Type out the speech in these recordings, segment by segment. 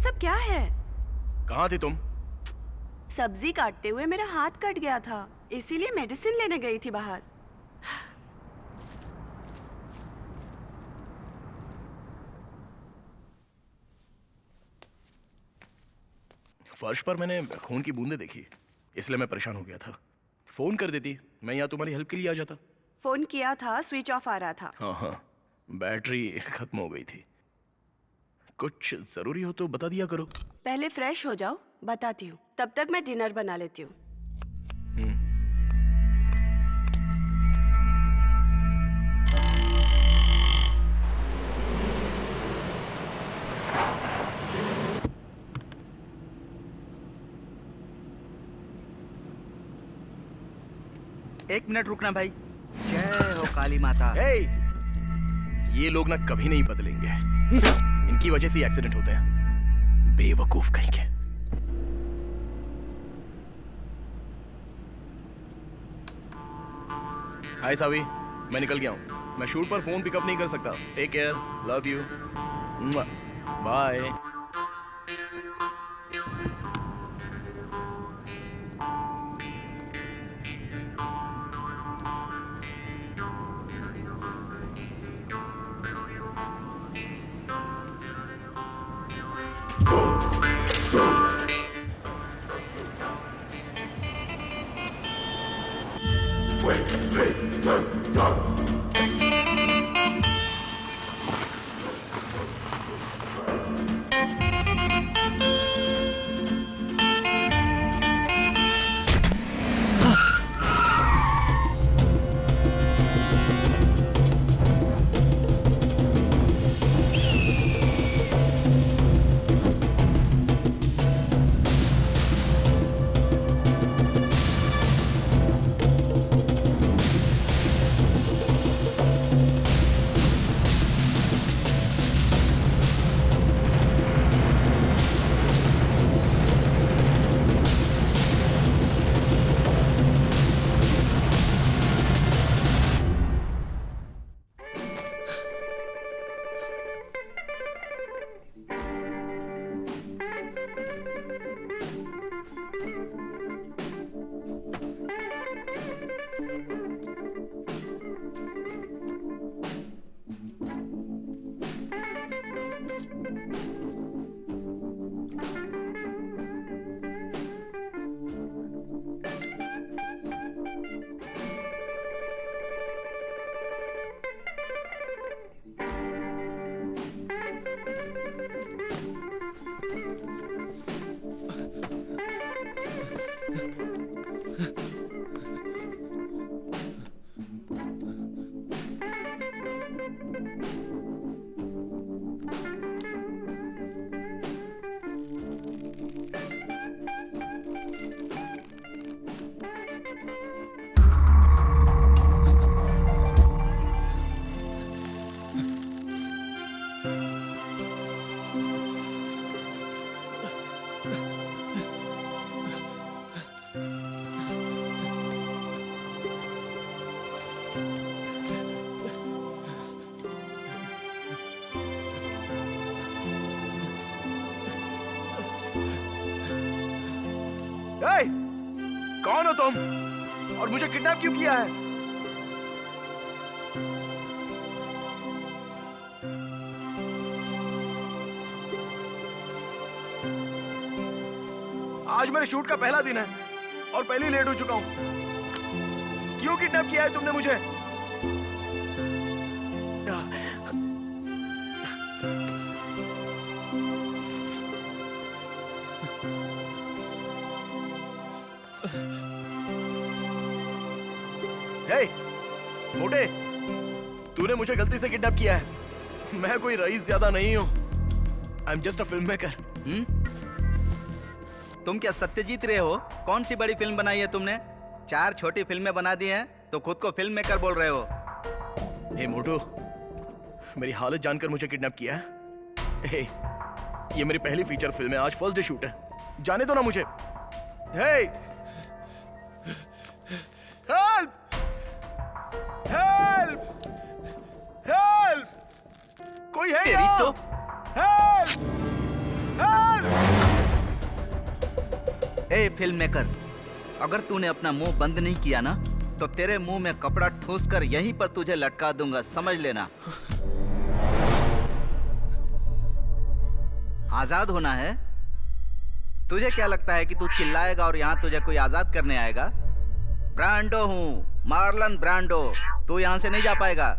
सब क्या है? कहाँ थी तुम? सब्जी काटते हुए मेरा हाथ कट गया था, इसीलिए मेडिसिन लेने गई थी बाहर। फर्श पर मैंने खून की बूंदें देखी, इसलिए मैं परेशान हो गया था। फोन कर देती, मैं यहाँ तुम्हारी हेल्प के लिए आ जाता। फोन किया था, स्विच ऑफ आ रहा था। हाँ, बैटरी खत्म हो गई थी। कुछ जरूरी हो तो बता दिया करो। पहले फ्रेश हो जाओ, बताती हूँ। तब तक मैं डिनर बना लेती हूँ। एक मिनट रुकना भाई। जय हो काली माता। हे! ये लोग ना कभी नहीं बदलेंगे। इनकी वजह से एक्सीडेंट होते हैं, बेवकूफ कहीं के। हाय सावी, मैं निकल गया हूँ। मैं शूट पर फोन पिकअप नहीं कर सकता। Take care, love you, bye. Hey! कौन हो तुम? और मुझे किडनैप क्यों किया है? आज मेरे शूट का पहला दिन है और पहले ही लेट हो चुका हूं। क्यों किडनैप किया है तुमने मुझे? हे, मोटे, तूने मुझे गलती से किडनैप किया है। मैं कोई रईस ज्यादा नहीं हूं। I am just a film maker. तुम क्या सत्यजीत रे हो? कौन सी बड़ी फिल्म बनाई है तुमने? 4 छोटी फिल्में बना दी हैं तो खुद को फिल्म मेकर बोल रहे हो। हे मोटू, मेरी हालत जानकर मुझे किडनैप किया है? हे, ये मेरी पहली फीचर फिल्म है, आज फर्स्ट डे शूट है। जाने दो ना मुझे। हे! हेल्प! हेल्प! हेल्प! कोई है तेरी यहाँ? तो हेल्प! हेल्प! ए फिल्म मेकर, अगर तूने अपना मुंह बंद नहीं किया ना तो तेरे मुंह में कपड़ा ठूस कर यहीं पर तुझे लटका दूंगा, समझ लेना। आजाद होना है? तुझे क्या लगता है कि तू चिल्लाएगा और यहाँ तुझे कोई आजाद करने आएगा? ब्रांडो हूँ, मार्लन ब्रांडो। तू यहाँ से नहीं जा पाएगा।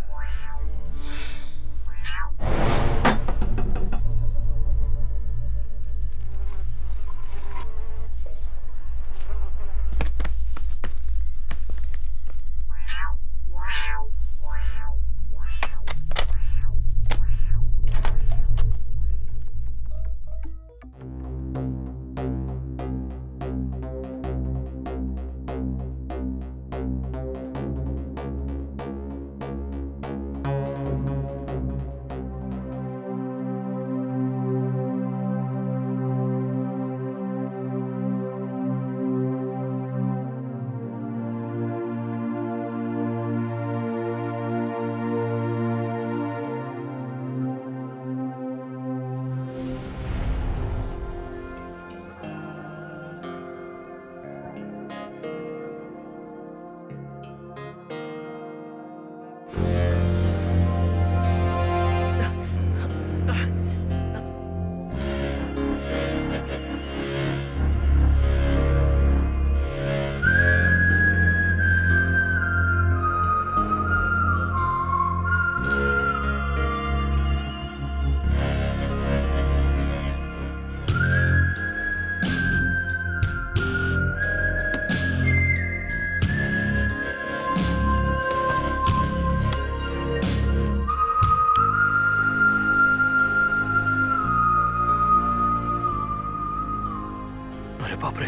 अरे बाप रे,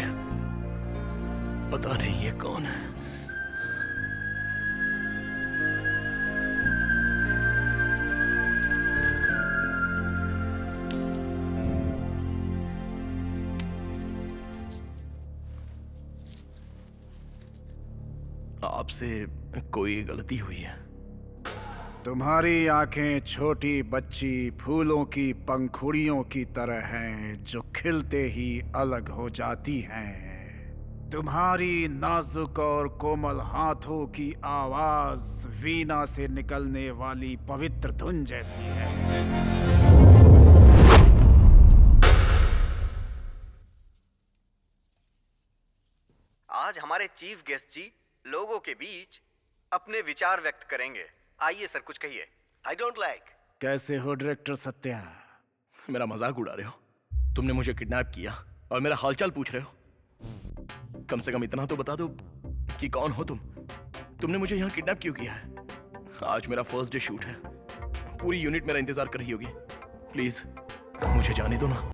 पता नहीं ये कौन है। आपसे कोई गलती हुई है? तुम्हारी आंखें छोटी बच्ची फूलों की पंखुड़ियों की तरह हैं जो खिलते ही अलग हो जाती हैं। तुम्हारी नाजुक और कोमल हाथों की आवाज वीणा से निकलने वाली पवित्र धुन जैसी है। आज हमारे चीफ गेस्ट जी लोगों के बीच अपने विचार व्यक्त करेंगे। आइए सर, कुछ कहिए। I don't like. कैसे हो डायरेक्टर सत्या? मेरा मजाक उड़ा रहे हो? तुमने मुझे किडनैप किया और मेरा हालचाल पूछ रहे हो? कम से कम इतना तो बता दो कि कौन हो तुम? तुमने मुझे यहाँ किडनैप क्यों किया है? आज मेरा फर्स्ट डे शूट है, पूरी यूनिट मेरा इंतजार कर रही होगी। प्लीज मुझे जाने दो ना।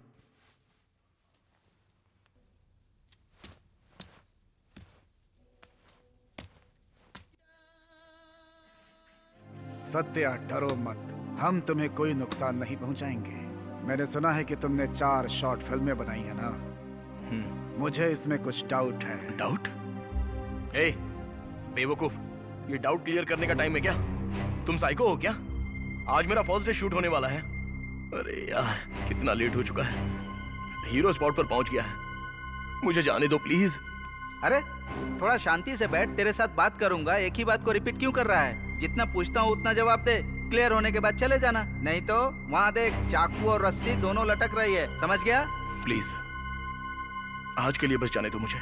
सत्या, डरो मत, हम तुम्हें कोई नुकसान नहीं पहुंचाएंगे। मैंने सुना है कि तुमने 4 शॉर्ट फिल्में बनाई है ना? मुझे इसमें कुछ डाउट है। डाउट? ए, बेवकूफ, ये डाउट क्लियर करने का टाइम है क्या? तुम साइको हो क्या? आज मेरा फर्स्ट डे शूट होने वाला है। अरे यार, कितना लेट हो चुका है। हीरो स्पॉट पर पहुंच गया है। मुझे जाने दो प्लीज। अरे थोड़ा शांति से बैठ, तेरे साथ बात करूंगा। एक ही बात को रिपीट क्यों कर रहा है? जितना पूछता हूँ उतना जवाब दे। क्लियर होने के बाद चले जाना, नहीं तो वहाँ देख, चाकू और रस्सी दोनों लटक रही है, समझ गया? प्लीज आज के लिए बस जाने दो मुझे।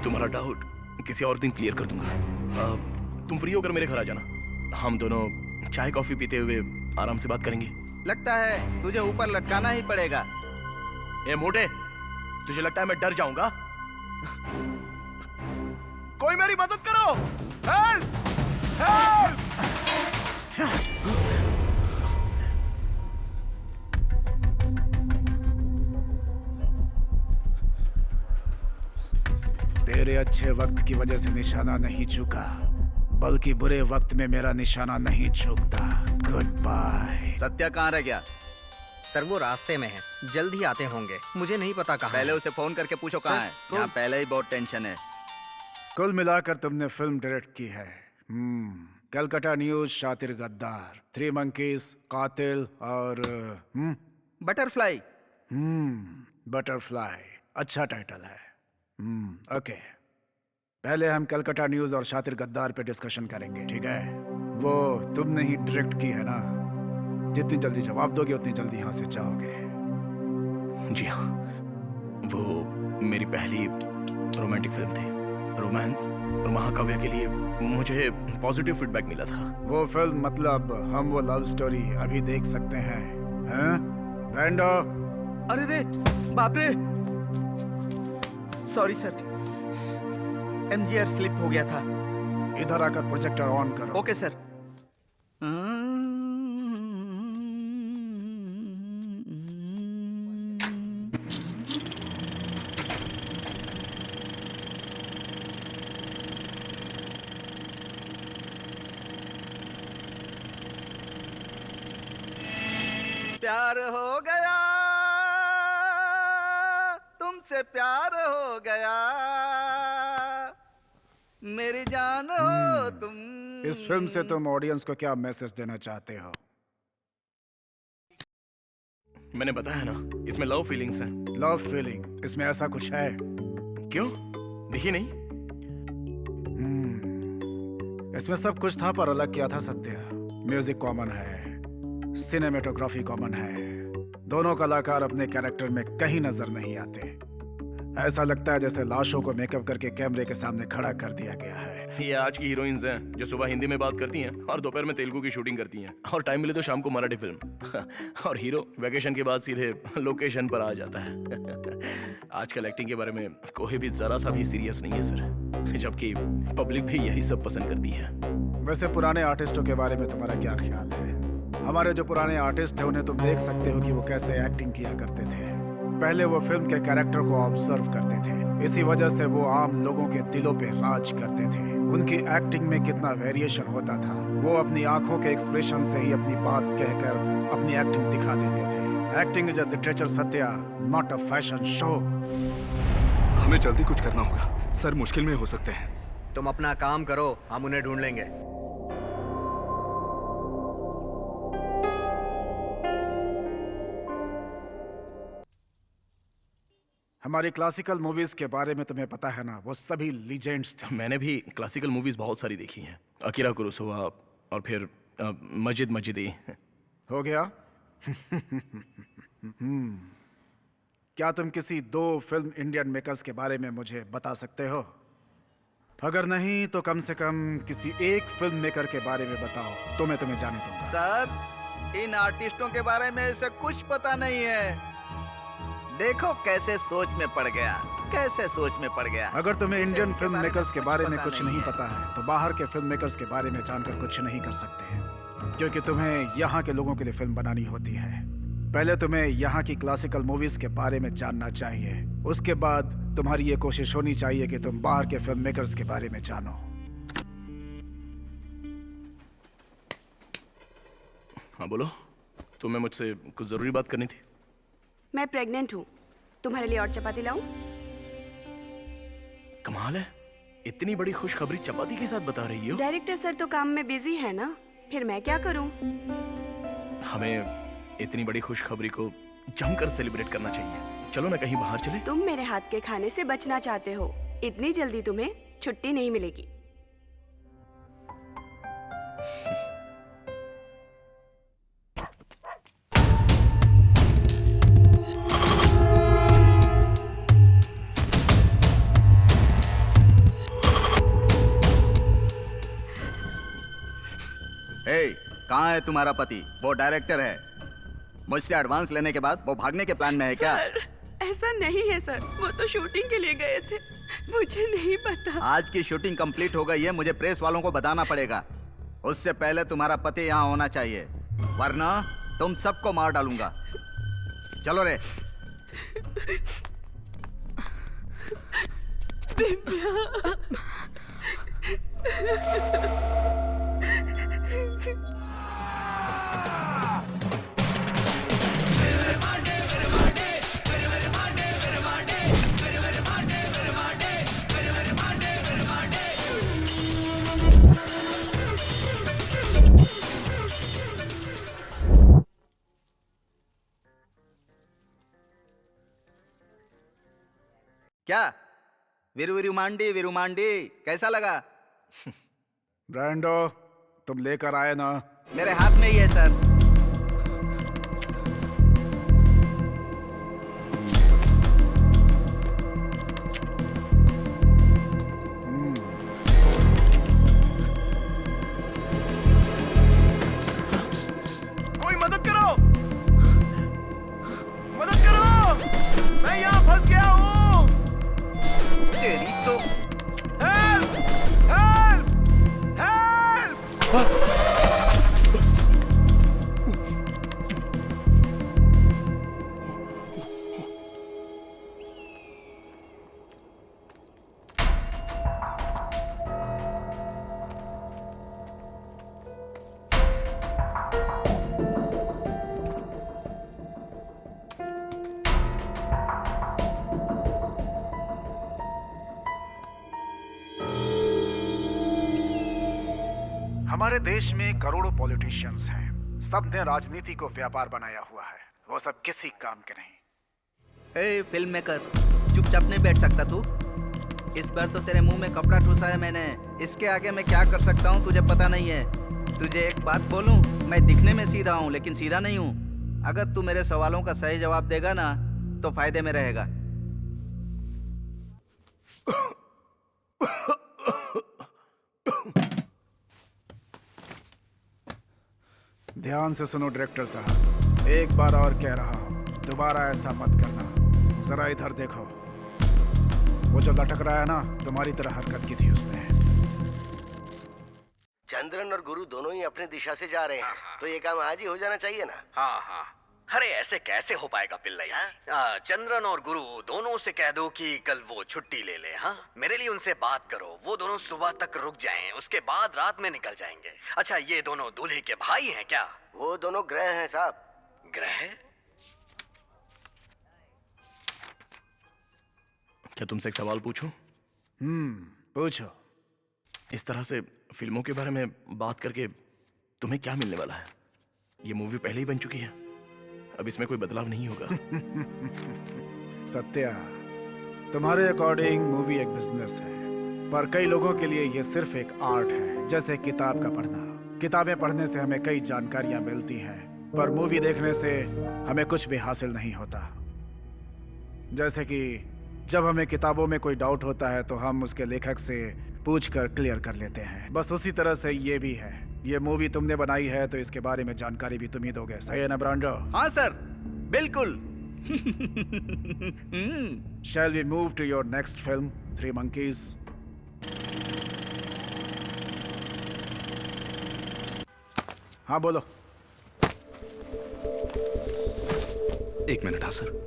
तुम्हारा डाउट किसी और दिन क्लियर कर दूंगा। तुम फ्री होकर मेरे घर आ जाना, हम दोनों चाय कॉफी पीते हुए आराम से बात करेंगे। लगता है तुझे ऊपर लटकाना ही पड़ेगा। ए मोटे, तुझे लगता है मैं डर जाऊंगा? कोई मेरी मदद करो! हेल्प! हेल्प! तेरे अच्छे वक्त की वजह से निशाना नहीं चूका, बल्कि बुरे वक्त में मेरा निशाना नहीं चूकता। Good bye. सत्या कहाँ रह गया? सर वो रास्ते में है, जल्द ही आते होंगे। मुझे नहीं पता कहाँ पहले है। उसे फोन करके पूछो कहाँ है। यहाँ पहले ही बहुत टेंशन है। कुल मिलाकर तुमने फिल्म डायरेक्ट की है। कलकत्ता न्यूज, शातिर गद्दार, 3 मंकीज, कातिल और बटरफ्लाई। बटरफ्लाई। अच्छा टाइटल है। ओके। पहले हम कलकत्ता न्यूज और शातिर गद्दार पे डिस्कशन करेंगे, ठीक है? वो तुमने ही डायरेक्ट की है ना? जितनी जल्दी जवाब दोगे उतनी जल्दी यहाँ से जाओगे। जी हाँ, वो मेरी पहली रोमांटिक फिल्म थी। रोमांस और महाकाव्य के लिए मुझे पॉजिटिव फीडबैक मिला था। वो फिल्म मतलब हम वो लव स्टोरी अभी देख सकते हैं, हैं? ब्रांडो, अरे रे, बाप रे, सॉरी सर, एमजीआर स्लिप हो गया था। इधर आकर प्रोजेक्टर ऑन करो। Okay sir. प्यार हो गया, तुमसे प्यार हो गया, मेरी जान हो तुम। इस फिल्म से तुम ऑडियंस को क्या मैसेज देना चाहते हो? मैंने बताया ना, इसमें लव फीलिंग्स हैं। लव फीलिंग, इसमें ऐसा कुछ है? क्यों, देखिए नहीं? इसमें सब कुछ था पर अलग किया था सत्य। म्यूजिक कॉमन है, सिनेमेटोग्राफी कॉमन है, दोनों कलाकार अपने कैरेक्टर में कहीं नजर नहीं आते। ऐसा लगता है जैसे लाशों को मेकअप करके कैमरे के सामने खड़ा कर दिया गया है। ये आज की हीरोइंस हैं जो सुबह हिंदी में बात करती हैं और दोपहर में तेलुगु की शूटिंग करती हैं और टाइम मिले तो शाम को मराठी फिल्म। और हीरो वैकेशन के बाद सीधे लोकेशन पर आ जाता है। आजकल एक्टिंग के बारे में कोई भी जरा सा भी सीरियस नहीं है सर, जबकि पब्लिक भी यही सब पसंद करती है। वैसे पुराने आर्टिस्टों के बारे में तुम्हारा क्या ख्याल है? हमारे जो पुराने आर्टिस्ट थे उन्हें तुम देख सकते हो कि वो कैसे एक्टिंग किया करते थे। पहले वो फिल्म के कैरेक्टर को ऑब्जर्व करते थे, इसी वजह से वो आम लोगों के दिलों पे राज करते थे। उनकी एक्टिंग में कितना वेरिएशन होता था। वो अपनी आंखों के एक्सप्रेशन से ही अपनी बात कहकर अपनी एक्टिंग दिखा देते थे। Acting is a literature Satya, not a fashion show. हमें जल्दी कुछ करना होगा सर, मुश्किल में हो सकते हैं। तुम अपना काम करो, हम उन्हें ढूंढ लेंगे। हमारी क्लासिकल मूवीज के बारे में तुम्हें पता है ना, वो सभी लीजेंड्स थे। मैंने भी क्लासिकल मूवीज बहुत सारी देखी हैं, अकीरा कुरोसावा और फिर मजिद मजिदी। हो गया? क्या तुम किसी 2 फिल्म इंडियन मेकर्स के बारे में मुझे बता सकते हो? अगर नहीं तो कम से कम किसी एक फिल्म मेकर के बारे में बताओ तो मैं तुम्हें जाने दूंगा। सर, इन आर्टिस्टों के बारे में ऐसा कुछ पता नहीं है। देखो कैसे सोच में पड़ गया, कैसे सोच में पड़ गया। अगर तुम्हें इसे इंडियन उनके फिल्म बारे में मेकर्स के कुछ बारे में पता कुछ नहीं नहीं है। पता है तो बाहर के फिल्म मेकर्स के बारे में जानकर कुछ नहीं कर सकते, क्योंकि तुम्हें यहाँ के लोगों के लिए फिल्म बनानी होती है। पहले तुम्हें यहाँ की क्लासिकल मूवीज के बारे में जानना चाहिए, उसके बाद तुम्हारी ये कोशिश होनी चाहिए कि तुम बाहर के फिल्म मेकर्स के बारे में जानो। हाँ बोलो, तुम्हें मुझसे कुछ जरूरी बात करनी थी। मैं प्रेग्नेंट हूँ, तुम्हारे लिए और चपाती लाऊं? कमाल है, इतनी बड़ी खुशखबरी चपाती के साथ बता रही हो। डायरेक्टर सर तो काम में बिजी है ना, फिर मैं क्या करूं? हमें इतनी बड़ी खुशखबरी को जमकर सेलिब्रेट करना चाहिए। चलो ना कहीं बाहर चले। तुम मेरे हाथ के खाने से बचना चाहते हो, इतनी जल्दी तुम्हें छुट्टी नहीं मिलेगी। कहाँ है तुम्हारा पति? वो डायरेक्टर है। मुझसे एडवांस लेने के बाद वो भागने के प्लान में है क्या? सर, ऐसा नहीं है सर, वो तो शूटिंग के लिए गए थे, मुझे नहीं पता। आज की शूटिंग कंप्लीट हो गई है, मुझे प्रेस वालों को बताना पड़ेगा। उससे पहले तुम्हारा पति यहाँ होना चाहिए, वरना तुम सबको मार डालूंगा। चलो रे। क्या विरुमांडी कैसा लगा? ब्रांडो, तुम लेकर आए ना? मेरे हाथ में ही है सर। कोई मदद करो! मदद करो! मैं यहाँ फंस गया हूँ! तेरी तो हेल्प! हेल्प! हेल्प! हमारे देश में करोड़ों पॉलिटिशियंस हैं। सबने राजनीति को व्यापार बनाया हुआ है। वो सब किसी काम के नहीं। ए फिल्म मेकर, चुपचाप नहीं बैठ सकता तू? इस बार तो तेरे मुंह में कपड़ा ठूसा है मैंने। इसके आगे मैं क्या कर सकता हूँ तुझे पता नहीं है। तुझे एक बात बोलूं, मैं दिखने में सीधा हूँ लेकिन सीधा नहीं हूँ। अगर तू मेरे सवालों का सही जवाब देगा ना तो फायदे में रहेगा। ध्यान से सुनो डायरेक्टर साहब, एक बार और कह रहा हूँ, दोबारा ऐसा मत करना। जरा इधर देखो, वो जो लटक रहा है ना, तुम्हारी तरह हरकत की थी उसने। चंद्रन और गुरु दोनों ही अपनी दिशा से जा रहे हैं, तो ये काम आज ही हो जाना चाहिए ना। हाँ। अरे ऐसे कैसे हो पाएगा पिल्लैया? चंद्रन और गुरु दोनों से कह दो कि कल वो छुट्टी ले ले। हाँ, मेरे लिए उनसे बात करो। वो दोनों सुबह तक रुक जाएं, उसके बाद रात में निकल जाएंगे। अच्छा, ये दोनों दूल्हे के भाई हैं क्या? वो दोनों ग्रह हैं साहब। ग्रह? क्या तुमसे एक सवाल पूछूं? पूछो। इस तरह से फिल्मों के बारे में बात करके तुम्हें क्या मिलने वाला है? ये मूवी पहले ही बन चुकी है, अब इसमें कोई बदलाव नहीं होगा। सत्या, तुम्हारे अकॉर्डिंग मूवी एक बिजनेस है, पर कई लोगों के लिए ये सिर्फ एक आर्ट है, जैसे किताब का पढ़ना। किताबें पढ़ने से हमें कई जानकारियां मिलती हैं, पर मूवी देखने से हमें कुछ भी हासिल नहीं होता। जैसे कि जब हमें किताबों में कोई डाउट होता है तो हम उसके लेखक से पूछकर क्लियर कर लेते हैं। बस उसी तरह से ये भी है। ये मूवी तुमने बनाई है तो इसके बारे में जानकारी भी तुम ही दोगे, सही है ना ब्रांडो? हाँ सर, बिल्कुल। Shall we move to your next film, Three Monkeys? हाँ बोलो। एक मिनट। हाँ सर।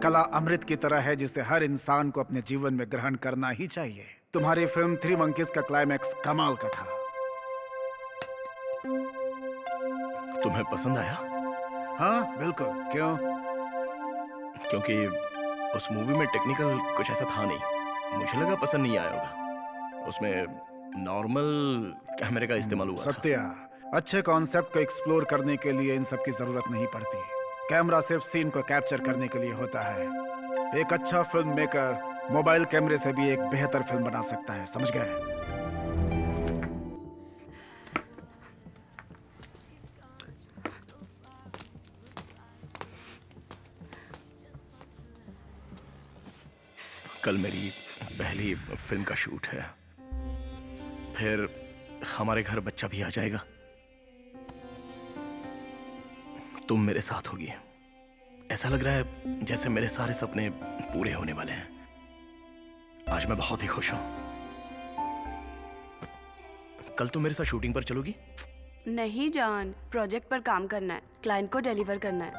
कला अमृत की तरह है जिसे हर इंसान को अपने जीवन में ग्रहण करना ही चाहिए। तुम्हारी फिल्म थ्री मंकीज का क्लाइमैक्स कमाल का था। तुम्हें पसंद आया? हाँ बिल्कुल। क्यों? क्योंकि उस मूवी में टेक्निकल कुछ ऐसा था नहीं। मुझे लगा पसंद नहीं आया होगा। उसमें नॉर्मल कैमरे का इस्तेमाल हुआ था। सत्या, अच्छे कॉन्सेप्ट को एक्सप्लोर करने के लिए इन सब की जरूरत नहीं पड़ती। कैमरा सिर्फ सीन को कैप्चर करने के लिए होता है। एक अच्छा फिल्म मेकर मोबाइल कैमरे से भी एक बेहतर फिल्म बना सकता है, समझ गए? कल मेरी पहली फिल्म का शूट है, फिर हमारे घर बच्चा भी आ जाएगा। तुम मेरे साथ होगी। ऐसा लग रहा है जैसे मेरे सारे सपने पूरे होने वाले हैं। आज मैं बहुत ही खुश हूं। कल तुम मेरे साथ शूटिंग पर चलोगी? नहीं जान, प्रोजेक्ट पर काम करना है, क्लाइंट को डिलीवर करना है।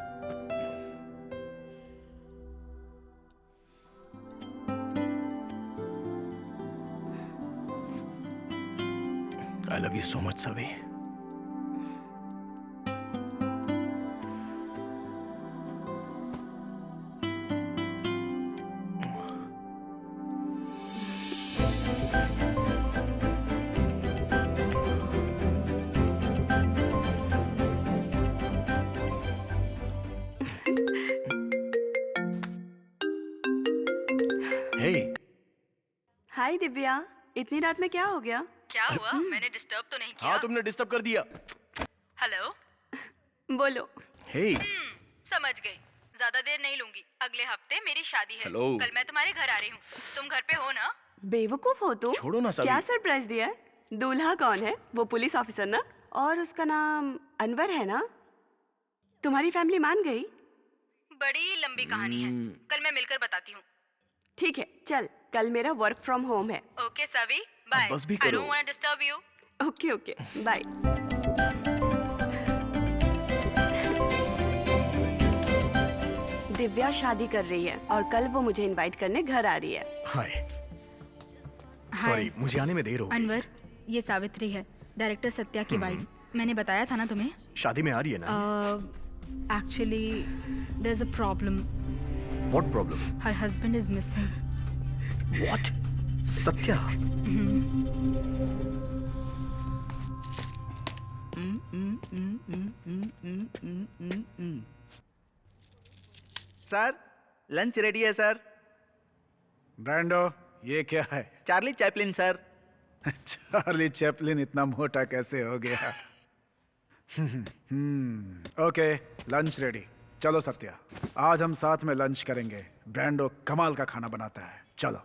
I love you so much, Savi. हाय दिव्या, इतनी रात में क्या हो गया? क्या हुआ? मैंने डिस्टर्ब तो नहीं किया? हाँ तुमने डिस्टर्ब कर दिया। हेलो। बोलो। हे समझ गई। ज्यादा देर नहीं लूंगी। अगले हफ्ते मेरी शादी है। हेलो। कल मैं तुम्हारे घर आ रही हूँ। तुम घर पे हो ना? बेवकूफ हो तुम। छोड़ो ना सभी। क्या सरप्राइज दिया है? दूल्हा कौन है? वो पुलिस ऑफिसर ना? और उसका नाम अनवर है ना? तुम्हारी फैमिली मान गई? बड़ी लंबी कहानी है। कल मैं मिलकर बताती हूँ। ठीक है, चल कल मेरा वर्क फ्रॉम होम है। Okay Savi, bye. बस भी आई करो। Don't want to disturb you. Okay okay, bye. Divya शादी कर रही है और कल वो मुझे इनवाइट करने घर आ रही है। हाय सॉरी, मुझे आने में देर हो गई। अनवर, ये सावित्री है, डायरेक्टर सत्या की वाइफ। मैंने बताया था ना तुम्हें? शादी में आ रही है ना? Actually there is a problem. What problem? Her husband is missing. What? Satya? Sir lunch ready है सर। ब्रांडो, ये क्या है? Charlie Chaplin sir. Charlie Chaplin इतना मोटा कैसे हो गया? Okay, lunch ready. चलो सत्या, आज हम साथ में लंच करेंगे। ब्रांडो कमाल का खाना बनाता है। चलो।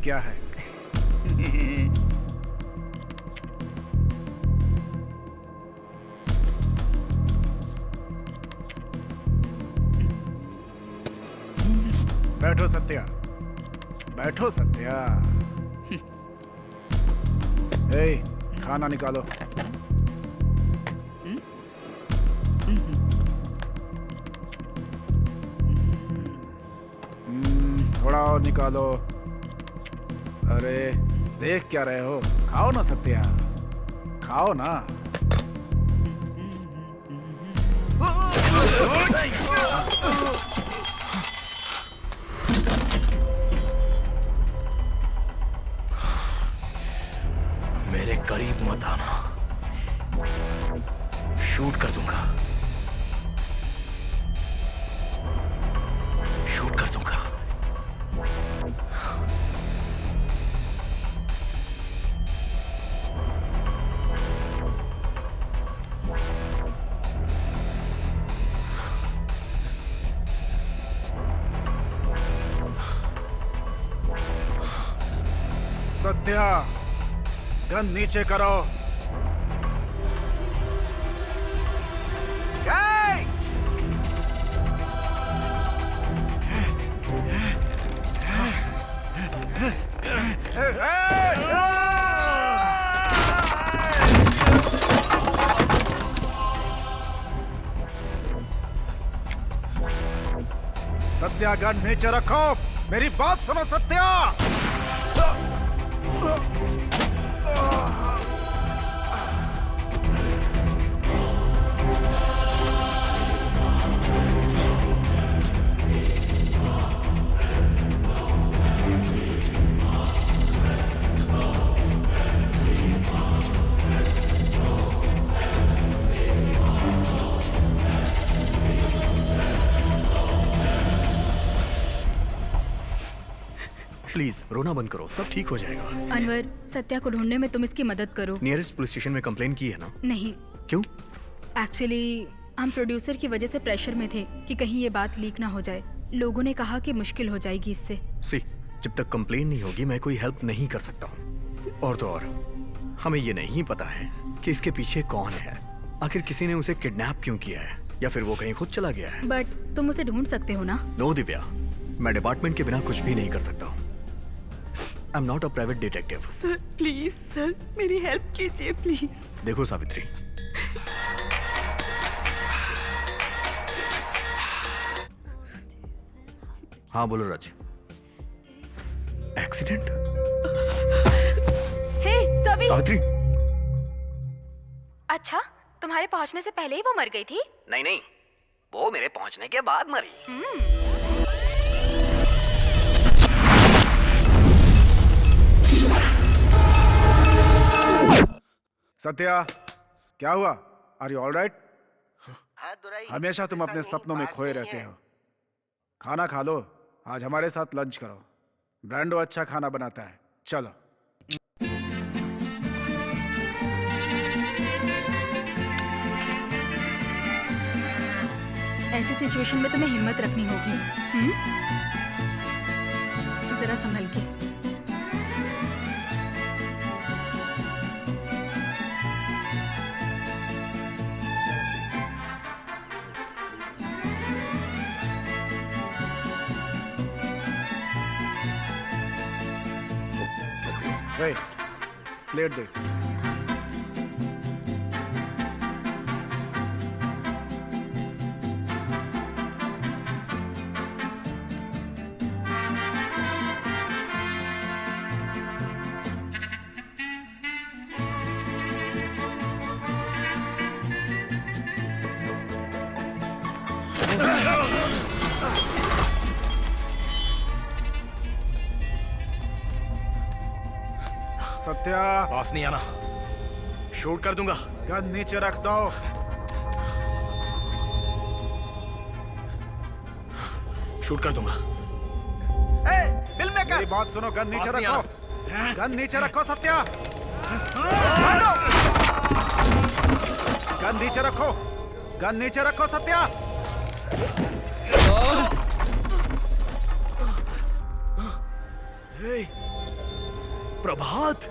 क्या है? बैठो सत्या, बैठो सत्या। ए, खाना निकालो। थोड़ा और निकालो। अरे देख क्या रहे हो? खाओ ना सत्या, खाओ ना। मेरे करीब मत आना, शूट कर दूंगा, शूट कर दूंगा। सत्या, गन नीचे करो। सत्या, गन नीचे रखो। मेरी बात सुनो सत्या। प्लीज रोना बंद करो, सब ठीक हो जाएगा। अनवर, सत्या को ढूंढने में तुम इसकी मदद करो। नियरेस्ट पुलिस स्टेशन में कंप्लेन की है ना? नहीं, क्यों? एक्चुअली हम प्रोड्यूसर की वजह से प्रेशर में थे कि कहीं ये बात लीक ना हो जाए। लोगों ने कहा कि मुश्किल हो जाएगी इससे। सी, जब तक कंप्लेन नहीं होगी मैं कोई हेल्प नहीं कर सकता हूँ। और तो और हमें ये नहीं पता है कि इसके पीछे कौन है। आखिर किसी ने उसे किडनैप क्यों किया है, या फिर वो कहीं खुद चला गया है। बट तुम उसे ढूंढ सकते हो ना? नो दिव्या, मैं डिपार्टमेंट के बिना कुछ भी नहीं कर सकता हूँ। I am not a private detective. Sir please, sir मेरी हेल्प कीजिए प्लीज। देखो सावित्री, हाँ बोलो राज। एक्सीडेंट? हे सवी, सावित्री, अच्छा, तुम्हारे पहुंचने से पहले ही वो मर गई थी? नहीं नहीं, वो मेरे पहुंचने के बाद मरी। सत्या, क्या हुआ? Are you all right? हाँ दुराई, हमेशा तुम अपने सपनों में पास खोए नहीं रहते है। हो। खाना खा लो, आज हमारे साथ लंच करो। ब्रांडो अच्छा खाना बनाता है, चलो। ऐसी सिचुएशन में तुम्हें हिम्मत रखनी होगी। जरा संभल के। Hey, plate this. सत्या, पास नहीं आना, शूट कर दूंगा। गन नीचे रख दो। शूट कर दूंगा। मेरी बात सुनो, गन नीचे पास नहीं रखो। गन नीचे रखो सत्या। गन नीचे रखो। गन नीचे रखो सत्या। हे, प्रभात,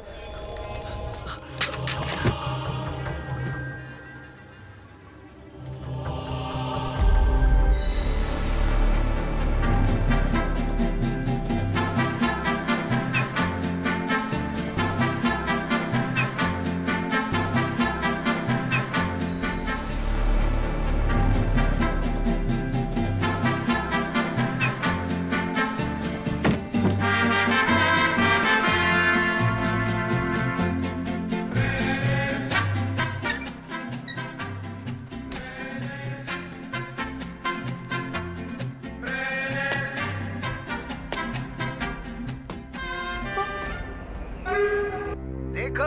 देखो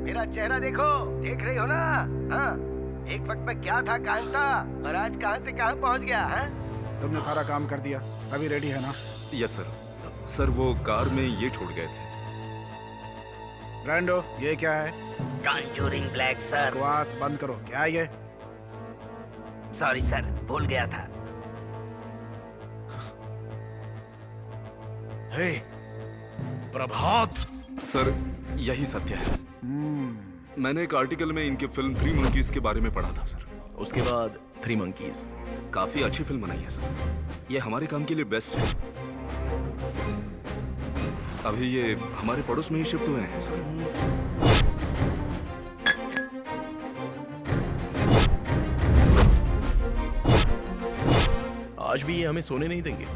मेरा चेहरा, देखो, देख रही हो ना? हाँ, एक वक्त में क्या था, कहाँ था, और आज कहाँ से कहाँ पहुँच गया। हाँ? तुमने सारा काम कर दिया, सभी रेडी है ना? Yes sir. सर वो कार में ये छोड़ गए थे। ब्रांडो, ये क्या है? Conjuring black sir. बकवास बंद करो, क्या है ये? सॉरी सर, भूल गया था। हे, प्रभात। सर यही सत्य है। मैंने एक आर्टिकल में इनके फिल्म 3 मंकीज के बारे में पढ़ा था सर। उसके बाद 3 मंकीज। काफी अच्छी फिल्म बनाई है सर। ये हमारे काम के लिए बेस्ट है। अभी ये हमारे पड़ोस में ही शिफ्ट हुए हैं सर। आज भी ये हमें सोने नहीं देंगे।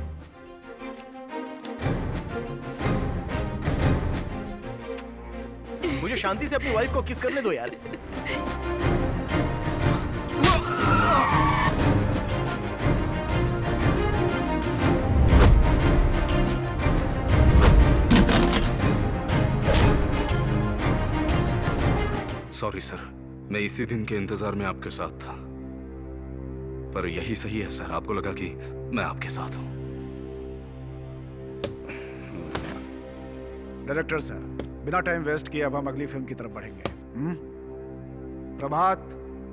मुझे शांति से अपनी वाइफ को किस करने दो यार। सॉरी सर, मैं इसी दिन के इंतजार में आपके साथ था, पर यही सही है सर। आपको लगा कि मैं आपके साथ हूं। डायरेक्टर सर, बिना टाइम वेस्ट किए अब हम अगली फिल्म की तरफ बढ़ेंगे। प्रभात,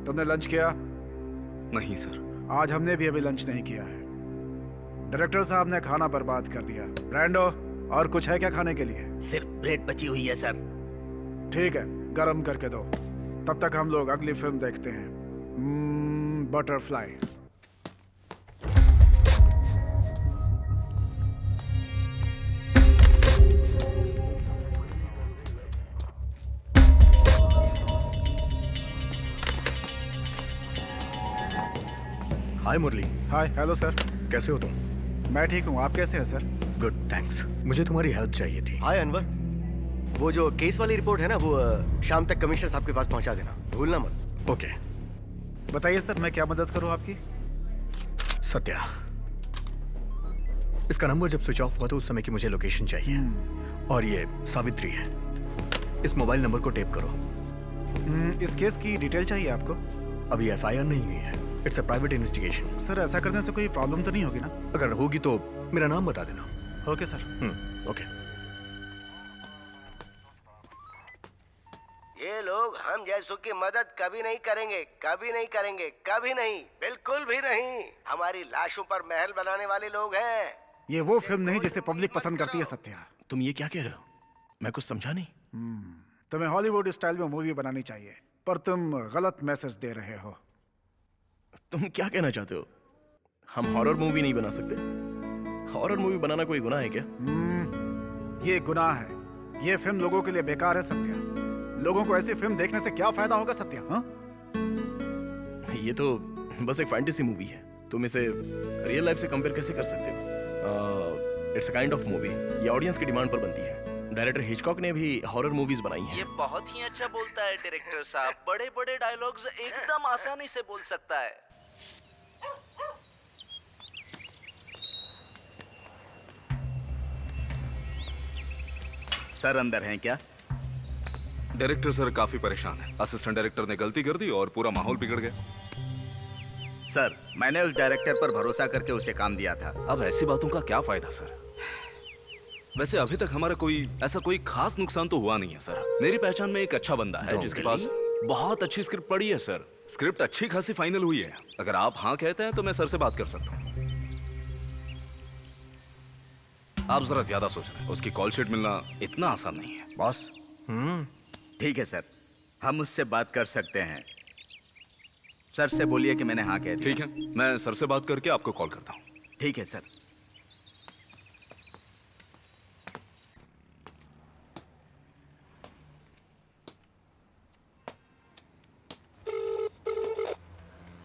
तुमने लंच किया? नहीं सर। आज हमने भी अभी लंच नहीं किया है। डायरेक्टर साहब ने खाना बर्बाद कर दिया। ब्रांडो, और कुछ है क्या खाने के लिए? सिर्फ ब्रेड बची हुई है सर। ठीक है, गरम करके दो। तब तक हम लोग अगली फिल्म देखते हैं, बटरफ्लाई। हाय मुरली। हाय, हेलो सर। कैसे हो तुम? मैं ठीक हूँ, आप कैसे हैं सर? Good, thanks. मुझे तुम्हारी हेल्प चाहिए थी। हाय अनवर। वो जो केस वाली रिपोर्ट है ना, वो शाम तक कमिश्नर साहब के पास पहुंचा देना, भूलना मत। ओके। बताइए सर, मैं क्या मदद करूं आपकी? सत्या, इसका नंबर जब स्विच ऑफ हुआ तो उस समय की मुझे लोकेशन चाहिए। और ये सावित्री है। इस मोबाइल नंबर को टेप करो। इस केस की डिटेल चाहिए आपको? अभी एफआईआर नहीं हुई है। It's a private investigation. Sir ऐसा करने से कोई प्रॉब्लम तो नहीं होगी ना? अगर होगी तो मेरा नाम बता देना। Okay sir. ओके। ये लोग हम जैसों की मदद कभी नहीं करेंगे, कभी नहीं करेंगे, कभी नहीं, बिल्कुल भी नहीं। हमारी लाशों पर महल बनाने वाले लोग हैं। ये वो फिल्म नहीं जिसे पब्लिक पसंद करती है सत्या। तुम ये क्या कह रहे हो? मैं कुछ समझा नहीं। तुम्हें हॉलीवुड स्टाइल में मूवी बनानी चाहिए, पर तुम गलत मैसेज दे रहे हो। तुम क्या कहना चाहते हो? हम हॉरर मूवी नहीं बना सकते? हॉरर मूवी बनाना कोई गुनाह है क्या? ये गुनाह है। ये फिल्म लोगों के लिए बेकार है सत्या। लोगों को ऐसी फिल्म देखने से क्या फायदा होगा सत्या? हाँ? ये तो बस एक फैंटेसी मूवी है। तुम इसे रियल लाइफ से कंपेयर कैसे कर सकते हो? It's a kind of movie. ये ऑडियंस की डिमांड पर बनती है। डायरेक्टर हिचकॉक ने भी हॉरर मूवीज बनाई हैं। ये बहुत ही अच्छा बोलता है डायरेक्टर साहब। बड़े बड़े डायलॉग्स एकदम आसानी से बोल सकता है। सर अंदर हैं क्या? डायरेक्टर सर काफी परेशान है। असिस्टेंट डायरेक्टर ने गलती कर दी और पूरा माहौल बिगड़ गया। सर, मैंने उस डायरेक्टर पर भरोसा करके उसे काम दिया था। अब ऐसी बातों का क्या फायदा सर? वैसे अभी तक हमारा कोई खास नुकसान तो हुआ नहीं है सर। मेरी पहचान में एक अच्छा बंदा है जिसके पास बहुत अच्छी स्क्रिप्ट पड़ी है सर। स्क्रिप्ट अच्छी खासी फाइनल हुई है। अगर आप हाँ कहते हैं तो मैं सर से बात कर सकता हूँ। आप जरा ज्यादा सोच रहे हैं। उसकी कॉल शीट मिलना इतना आसान नहीं है बॉस। ठीक है सर, हम उससे बात कर सकते हैं। सर से बोलिए कि मैंने हाँ कह दिया। ठीक है, मैं सर से बात करके आपको कॉल करता हूँ। ठीक है सर।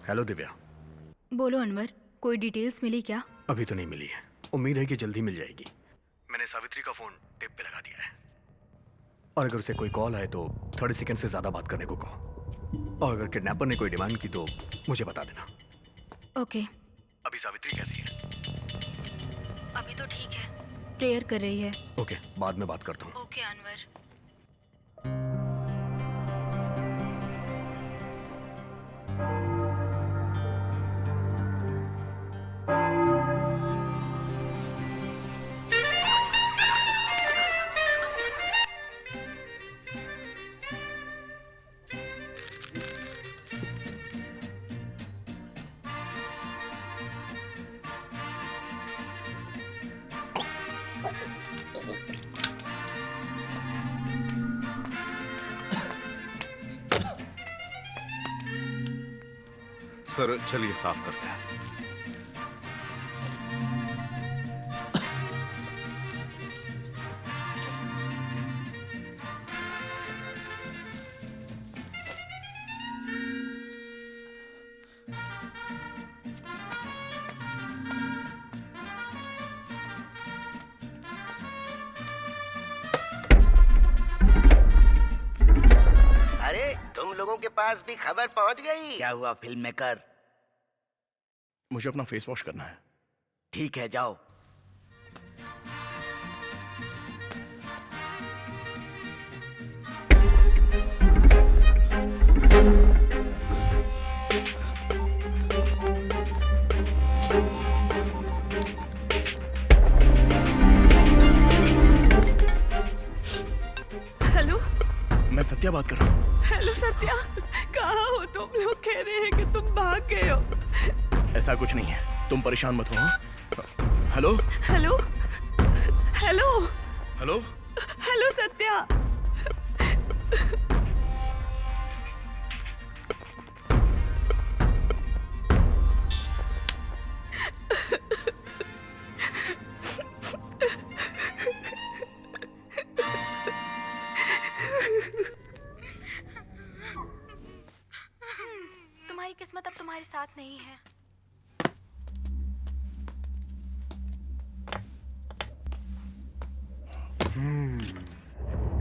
हेलो दिव्या। बोलो अनवर, कोई डिटेल्स मिली क्या? अभी तो नहीं मिली है। उम्मीद है कि जल्दी मिल जाएगी। मैंने सावित्री का फोन टेप पे लगा दिया है। और अगर उसे कोई कॉल आए तो 30 सेकंड से ज्यादा बात करने को कहो। और अगर किडनैपर ने कोई डिमांड की तो मुझे बता देना। ओके। अभी सावित्री कैसी है? अभी तो ठीक है, प्रेयर कर रही है। ओके, बाद में बात करता हूँ। ओके अनवर। सर चलिए साफ करते हैं। अरे तुम लोगों के पास भी खबर पहुंच गई? क्या हुआ फिल्म मेकर? मुझे अपना फेस वॉश करना है। ठीक है, जाओ। हेलो। मैं सत्या बात कर रहा हूँ। हेलो सत्या, कहाँ हो तुम? लोग कह रहे हैं कि तुम भाग गए हो। ऐसा कुछ नहीं है, तुम परेशान मत हो। हाँ? Hello hello hello hello. Hello Satya. तुम्हारी किस्मत अब तुम्हारे साथ नहीं है।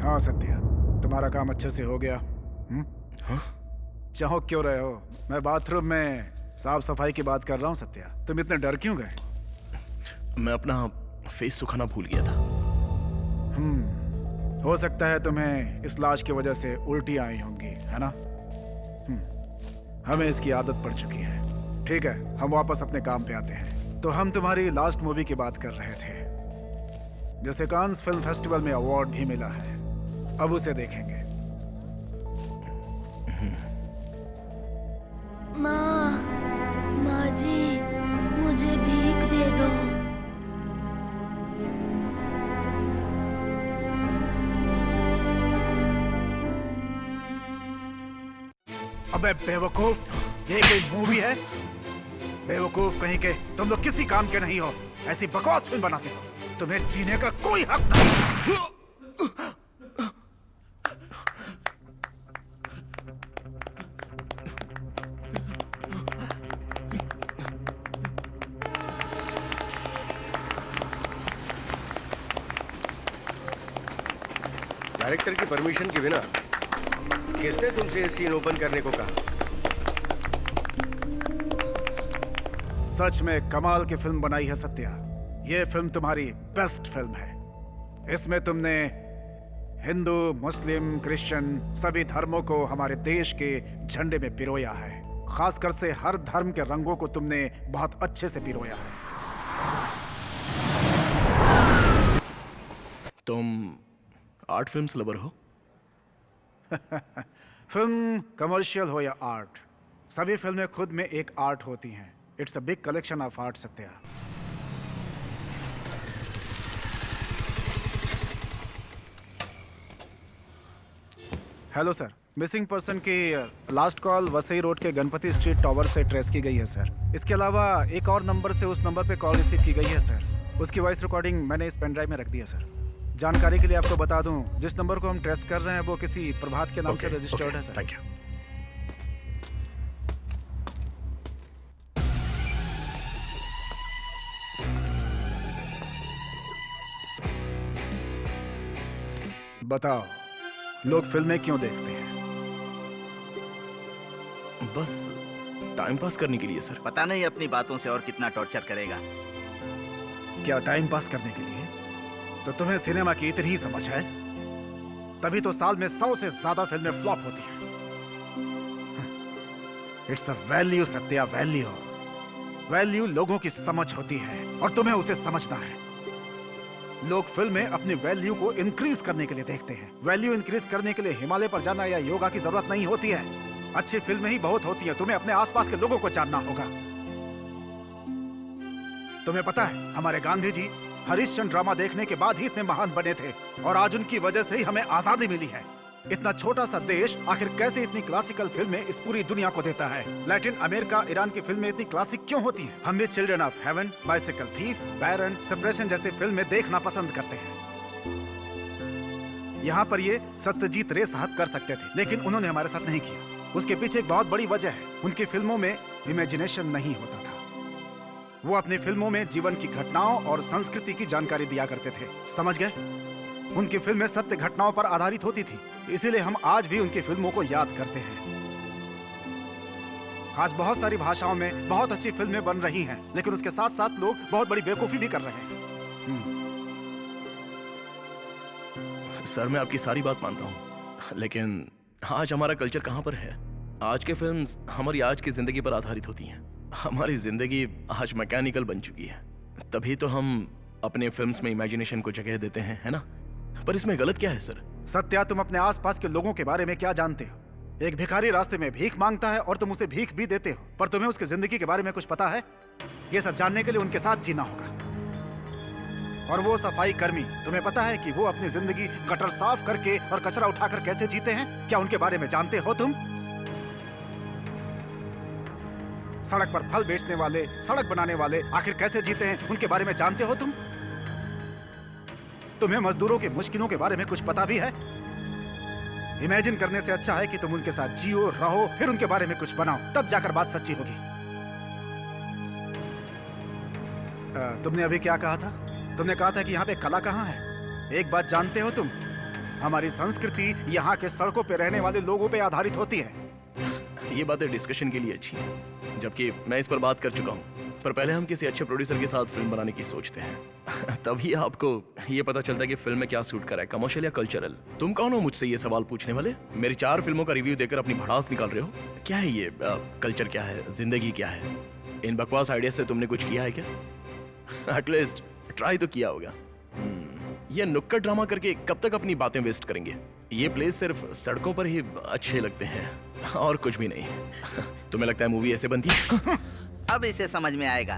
हाँ सत्या, तुम्हारा काम अच्छे से हो गया? हाँ? चौंक क्यों रहे हो? मैं बाथरूम में साफ सफाई की बात कर रहा हूँ सत्या। तुम इतने डर क्यों गए? मैं अपना फेस सुखाना भूल गया था। हो सकता है तुम्हें इस लाश की वजह से उल्टी आई होंगी, है ना? हमें इसकी आदत पड़ चुकी है। ठीक है, हम वापस अपने काम पे आते हैं। तो हम तुम्हारी लास्ट मूवी की बात कर रहे थे, जिसे कांस फिल्म फेस्टिवल में अवार्ड भी मिला है। अब उसे देखेंगे। माँ जी, मुझे भीख दे दो। अबे बेवकूफ, ये कोई मूवी है? बेवकूफ कहीं के, तुम लोग किसी काम के नहीं हो। ऐसी बकवास फिल्म बनाते हो। तुम्हें जीने का कोई हक नहीं। डायरेक्टर की परमिशन के बिना किसने तुमसे ये सीन ओपन करने को कहा? सच में कमाल की फिल्म बनाई है सत्या। ये फिल्म तुम्हारी बेस्ट फिल्म है। इसमें तुमने हिंदू, मुस्लिम, क्रिश्चियन सभी धर्मों को हमारे देश के झंडे में पिरोया है। खासकर से हर धर्म के रंगों को तुमने बहुत अच्छे से पिरोया है। तुम आर्ट फिल्म्स लवर हो? फिल्म कमर्शियल हो या आर्ट, सभी फिल्में खुद में एक आर्ट होती हैं। It's a big collection of art Satya. Hello sir, missing person की लास्ट कॉल वसई रोड के गणपति स्ट्रीट टावर से ट्रेस की गई है सर। इसके अलावा एक और नंबर से उस नंबर पे कॉल रिसीव की गई है सर। उसकी वॉइस रिकॉर्डिंग मैंने इस पेन ड्राइव में रख दी है सर। जानकारी के लिए आपको बता दूं, जिस नंबर को हम ट्रेस कर रहे हैं वो किसी प्रभात के नाम से रजिस्टर्ड है सर। Thank you. बताओ, लोग फिल्में क्यों देखते हैं? बस टाइम पास करने के लिए सर। पता नहीं अपनी बातों से और कितना टॉर्चर करेगा। क्या टाइम पास करने के लिए? तो तुम्हें सिनेमा की इतनी ही समझ है? तभी तो साल में 100 से ज्यादा फिल्में फ्लॉप होती हैं। It's a value Satya, value. Value लोगों की समझ होती है और तुम्हें उसे समझना है। लोग फिल्में अपनी वैल्यू को इंक्रीज करने के लिए देखते हैं। वैल्यू इंक्रीज करने के लिए हिमालय पर जाना या योगा की जरूरत नहीं होती है। अच्छी फिल्में ही बहुत होती हैं। तुम्हें अपने आसपास के लोगों को जानना होगा। तुम्हें पता है, हमारे गांधी जी हरिश्चंद्र ड्रामा देखने के बाद ही इतने महान बने थे और आज उनकी वजह से ही हमें आजादी मिली है। इतना छोटा सा देश आखिर कैसे इतनी क्लासिकल फिल्में इस पूरी दुनिया को देता है? लैटिन अमेरिका, ईरान की फिल्में इतनी क्लासिक क्यों होती हैं? हम भी Children of Heaven, Bicycle Thief, Baran, Separation जैसे फिल्में देखना पसंद करते हैं। यहाँ पर ये सत्यजीत रे साहब कर सकते थे, लेकिन उन्होंने हमारे साथ नहीं किया। उसके पीछे एक बहुत बड़ी वजह है। उनकी फिल्मों में इमेजिनेशन नहीं होता था। वो अपनी फिल्मों में जीवन की घटनाओं और संस्कृति की जानकारी दिया करते थे। समझ गए? उनकी फिल्में सत्य घटनाओं पर आधारित होती थी, इसीलिए हम आज भी उनकी फिल्मों को याद करते हैं। आज बहुत सारी भाषाओं में बहुत अच्छी फिल्में बन रही हैं, लेकिन उसके साथ साथ लोग बहुत बड़ी बेवकूफी भी कर रहे हैं। सर, मैं आपकी सारी बात मानता हूँ, लेकिन आज हमारा कल्चर कहाँ पर है? आज के फिल्म्स हमारी आज की जिंदगी पर आधारित होती हैं। हमारी जिंदगी आज मैकेनिकल बन चुकी है, तभी तो हम अपने फिल्म्स में इमेजिनेशन को जगह देते हैं, है ना? पर इसमें गलत क्या है सर? सत्या, तुम अपने आसपास के लोगों के बारे में क्या जानते हो? एक भिखारी रास्ते में भीख मांगता है और तुम उसे भीख भी देते हो, पर तुम्हें उसकी जिंदगी के बारे में कुछ पता है? ये सब जानने के लिए उनके साथ जीना होगा। और वो सफाई कर्मी, तुम्हें पता है कि वो अपनी जिंदगी गटर साफ करके और कचरा उठाकर कैसे जीते हैं? क्या उनके बारे में जानते हो तुम? सड़क पर फल बेचने वाले, सड़क बनाने वाले आखिर कैसे जीते हैं, उनके बारे में जानते हो तुम? तुम्हें मजदूरों की मुश्किलों के बारे में कुछ पता भी है? इमेजिन करने से अच्छा है कि तुम उनके साथ जियो, रहो, फिर उनके बारे में कुछ बनाओ, तब जाकर बात सच्ची होगी। तुमने अभी क्या कहा था? तुमने कहा था कि यहाँ पे कला कहाँ है? एक बात जानते हो तुम, हमारी संस्कृति यहाँ के सड़कों पे रहने वाले लोगों पे आधारित होती है। ये बातें डिस्कशन के लिए अच्छी हैं, जबकि मैं इस पर बात कर चुका हूँ। पर पहले हम किसी अच्छे प्रोड्यूसर के साथ फिल्म बनाने की सोचते हैं। तभी आपको ये पता चलता है कि फिल्म में क्या सूट करा है, कमर्शियल या कल्चरल। तुम कौन हो मुझसे ये सवाल पूछने वाले? मेरी 4 फिल्मों का रिव्यू देकर अपनी भड़ास निकाल रहे हो? क्या है ये कल्चर क्या है, जिंदगी क्या है? इन बकवास आइडिया से तुमने कुछ किया है क्या? एटलीस्ट ट्राई तो किया होगा। ये नुक्कड़ ड्रामा करके कब तक अपनी बातें वेस्ट करेंगे? ये प्लेस सिर्फ सड़कों पर ही अच्छे लगते हैं और कुछ भी नहीं। तुम्हें लगता है मूवी ऐसे बनती है? अब इसे समझ में आएगा।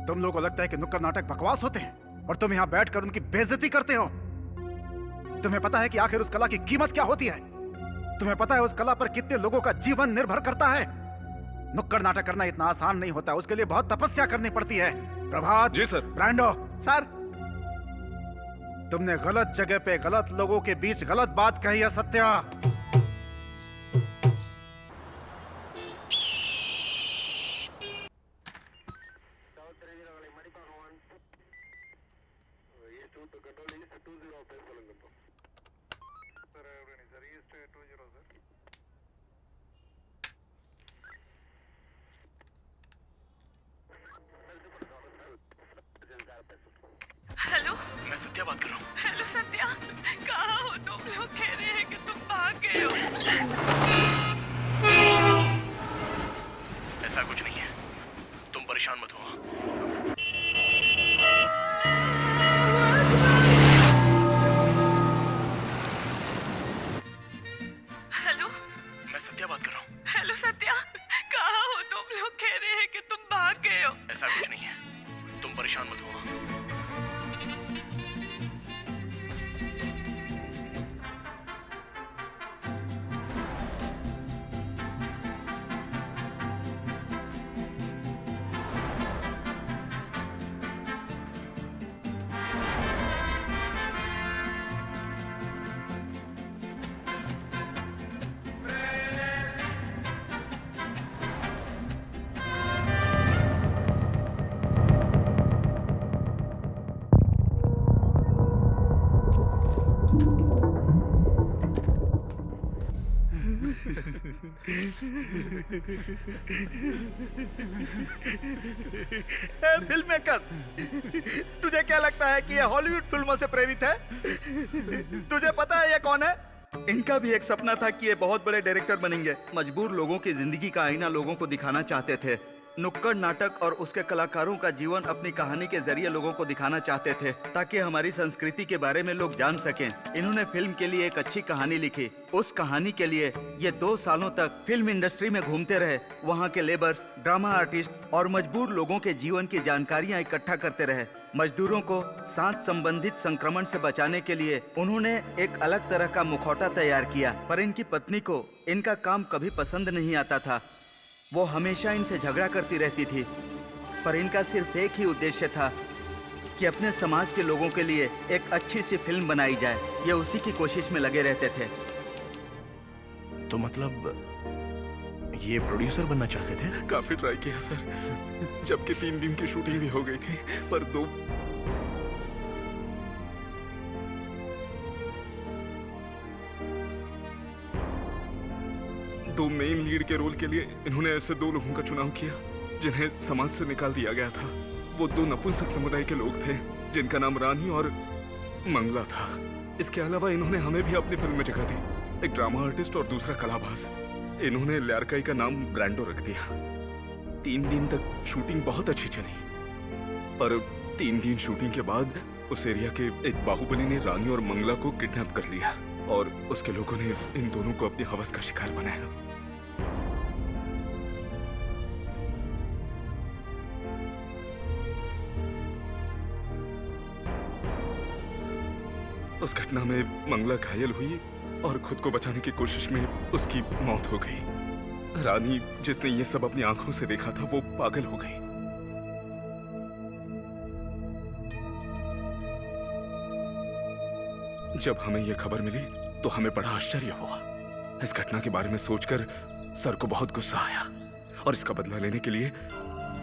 तुम लोगों को लगता है कि नुक्कड़ नाटक बकवास होते हैं और तुम यहाँ बैठकर उनकी बेइज्जती करते हो। तुम्हें पता है कि आखिर उस कला की कीमत क्या होती है? तुम्हें पता है उस कला पर कितने लोगों का जीवन निर्भर करता है? नुक्कड़ नाटक करना इतना आसान नहीं होता, उसके लिए बहुत तपस्या करनी पड़ती है। प्रभात जी सर। ब्रांडो सर, तुमने गलत जगह पे गलत लोगों के बीच गलत बात कही है सत्या। हेलो, मैं सत्या बात कर रहा हूँ। हेलो सत्या, कहाँ हो तुम? लोग कह रहे हैं कि तुम भाग गए हो। ऐसा कुछ नहीं है, तुम परेशान मत हो। हेलो, मैं सत्या बात कर रहा हूँ। हेलो सत्या, कहाँ हो तुम? लोग कह रहे हैं कि तुम भाग गए हो। ऐसा कुछ नहीं है, तुम परेशान मत हो। फिल्म मेकर, तुझे क्या लगता है कि ये हॉलीवुड फिल्मों से प्रेरित है? तुझे पता है ये कौन है? इनका भी एक सपना था कि ये बहुत बड़े डायरेक्टर बनेंगे। मजबूर लोगों की जिंदगी का आईना लोगों को दिखाना चाहते थे। नुक्कड़ नाटक और उसके कलाकारों का जीवन अपनी कहानी के जरिए लोगों को दिखाना चाहते थे, ताकि हमारी संस्कृति के बारे में लोग जान सकें। इन्होंने फिल्म के लिए एक अच्छी कहानी लिखी। उस कहानी के लिए ये 2 सालों तक फिल्म इंडस्ट्री में घूमते रहे। वहाँ के लेबर्स, ड्रामा आर्टिस्ट और मजबूर लोगों के जीवन की जानकारियाँ इकट्ठा करते रहे। मजदूरों को सांस संबंधित संक्रमण से बचाने के लिए उन्होंने एक अलग तरह का मुखौटा तैयार किया, पर इनकी पत्नी को इनका काम कभी पसंद नहीं आता था। वो हमेशा इनसे झगड़ा करती रहती थी, पर इनका सिर्फ एक ही उद्देश्य था कि अपने समाज के लोगों के लिए एक अच्छी सी फिल्म बनाई जाए। ये उसी की कोशिश में लगे रहते थे। तो मतलब ये प्रोड्यूसर बनना चाहते थे? काफी ट्राई किया सर, जबकि 3 दिन की शूटिंग भी हो गई थी, पर दो मेन लीड के रोल के लिए इन्होंने ऐसे 2 लोगों का चुनाव किया जिन्हें समाज से निकाल दिया गया था। वो 2 नपुंसक समुदाय के लोग थे जिनका नाम रानी और मंगला था। इसके अलावा इन्होंने हमें भी अपनी फिल्म में जगह दी, एक ड्रामा आर्टिस्ट और दूसरा कलाबाज। इन्होंने ल्यारकाई का नाम ब्रांडो रख दिया। 3 दिन तक शूटिंग बहुत अच्छी चली, पर 3 दिन शूटिंग के बाद उस एरिया के एक बाहुबली ने रानी और मंगला को किडनैप कर लिया और उसके लोगों ने इन दोनों को अपनी हवस का शिकार बनाया। उस घटना में मंगला घायल हुई और खुद को बचाने की कोशिश में उसकी मौत हो गई। रानी, जिसने ये सब अपनी आंखों से देखा था, वो पागल हो गई। जब हमें यह खबर मिली तो हमें बड़ा आश्चर्य हुआ। इस घटना के बारे में सोचकर सर को बहुत गुस्सा आया और इसका बदला लेने के लिए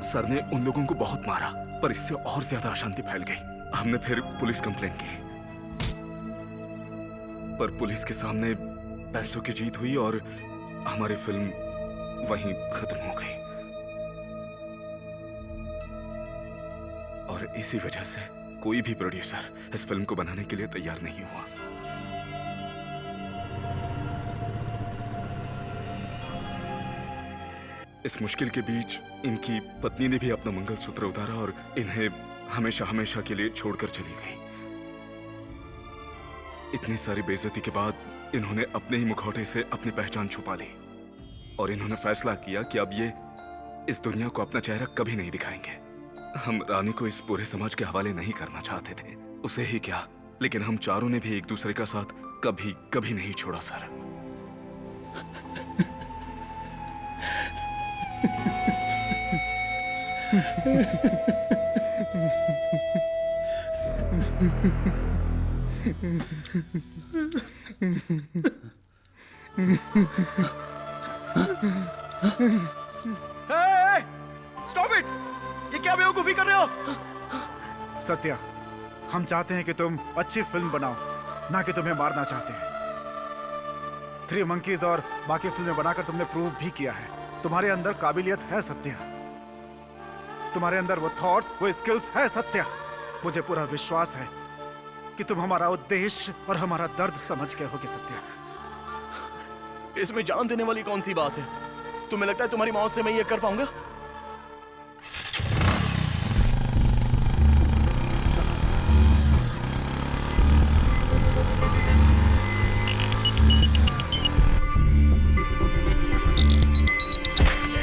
सर ने उन लोगों को बहुत मारा। पर इससे और ज्यादा अशांति फैल गई। हमने फिर पुलिस कंप्लेंट की, पर पुलिस के सामने पैसों की जीत हुई और हमारी फिल्म वहीं खत्म हो गई। और इसी वजह से कोई भी प्रोड्यूसर इस फिल्म को बनाने के लिए तैयार नहीं हुआ। इस मुश्किल के बीच इनकी पत्नी ने भी अपना मंगलसूत्र उतारा और इन्हें हमेशा हमेशा के लिए छोड़कर चली गई। इतनी सारी बेइज्जती के बाद इन्होंने अपने ही मुखौटे से अपनी पहचान छुपा ली और इन्होंने फैसला किया कि अब ये इस दुनिया को अपना चेहरा कभी नहीं दिखाएंगे। हम रानी को इस पूरे समाज के हवाले नहीं करना चाहते थे, उसे ही क्या, लेकिन हम चारों ने भी एक दूसरे का साथ कभी कभी नहीं छोड़ा सर। Stop it! ये क्या बेवकूफी कर रहे हो? सत्या, हम चाहते हैं कि तुम अच्छी फिल्म बनाओ, ना कि तुम्हें मारना चाहते हैं। 3 मंकीज और बाकी फिल्में बनाकर तुमने प्रूव भी किया है तुम्हारे अंदर काबिलियत है सत्या। तुम्हारे अंदर वो थॉट्स, वो स्किल्स है सत्या। मुझे पूरा विश्वास है कि तुम हमारा उद्देश्य और हमारा दर्द समझ गए होगे सत्या। इसमें जान देने वाली कौन सी बात है? तुम्हें लगता है तुम्हारी मौत से मैं ये कर पाऊंगा?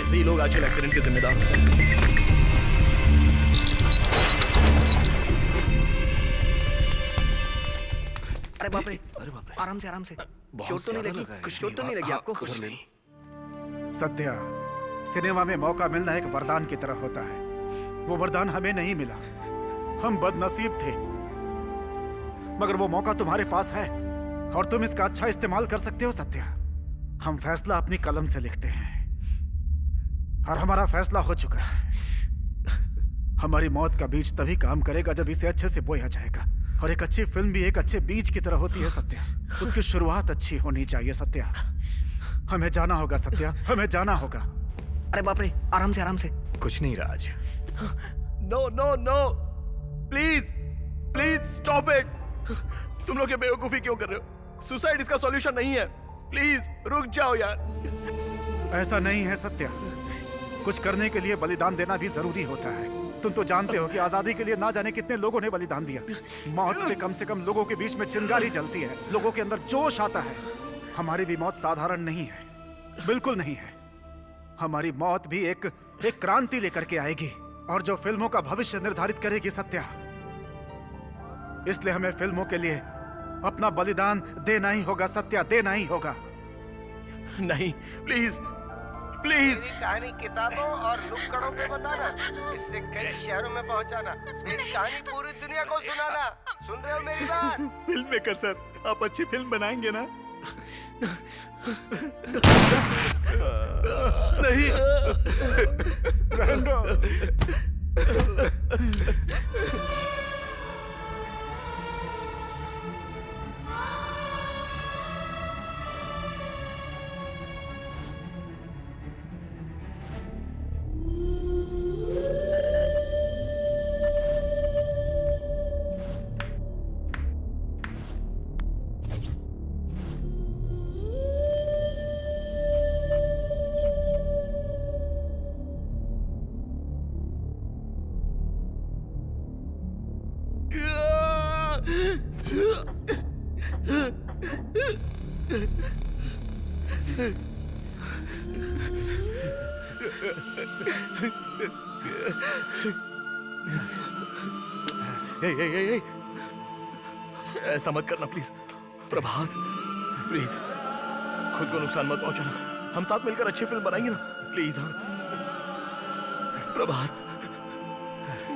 ऐसे ही लोग आजकल एक्सीडेंट के जिम्मेदार होते हैं। अरे बाप रे, आराम से आराम से। चोट तो नहीं लगी? कुछ चोट तो नहीं लगी आपको? कुछ नहीं। सत्या, सिनेमा में मौका मिलना एक वरदान की तरह होता है। वो वरदान हमें नहीं मिला, हम बदनसीब थे, मगर वो मौका तुम्हारे पास है और तुम इसका अच्छा इस्तेमाल कर सकते हो सत्या। हम फैसला अपनी कलम से लिखते हैं और हमारा फैसला हो चुका है। हमारी मौत का बीज तभी काम करेगा जब इसे अच्छे से बोया जाएगा, और एक अच्छी फिल्म भी एक अच्छे बीज की तरह होती है सत्या। उसकी शुरुआत अच्छी होनी चाहिए सत्या। हमें जाना होगा सत्या, हमें जाना होगा। अरे बाप रे, आराम से आराम से। कुछ नहीं Raj. No no no, please please stop it. तुम लोग ये बेवकूफी क्यों कर रहे हो? सुसाइड इसका सॉल्यूशन नहीं है। प्लीज रुक जाओ यार। ऐसा नहीं है सत्या, कुछ करने के लिए बलिदान देना भी जरूरी होता है। तुम तो जानते हो कि आजादी के लिए ना जाने कितने लोगों ने बलिदान दिया। मौत से कम लोगों के बीच में चिंगारी जलती है, लोगों के अंदर जोश आता है। हमारी भी मौत साधारण नहीं है, बिल्कुल नहीं है। हमारी मौत भी एक क्रांति लेकर के आएगी और जो फिल्मों का भविष्य निर्धारित करेगी सत्या। इसलिए हमें फिल्मों के लिए अपना बलिदान देना ही होगा सत्या, देना ही होगा। नहीं, प्लीज प्लीज। मेरी कहानी किताबों और नुक्कड़ों पे बताना, इससे कई शहरों में पहुंचाना, मेरी कहानी पूरी दुनिया को सुनाना। सुन रहे हो मेरी बात? फिल्म मेकर सर, आप अच्छी फिल्म बनाएंगे ना? नहीं, रहने दो। ऐसा मत करना प्लीज। प्रभात, प्लीज खुद को नुकसान मत पहुंचाना। हम साथ मिलकर अच्छी फिल्म बनाएंगे ना, प्लीज। हाँ प्रभात,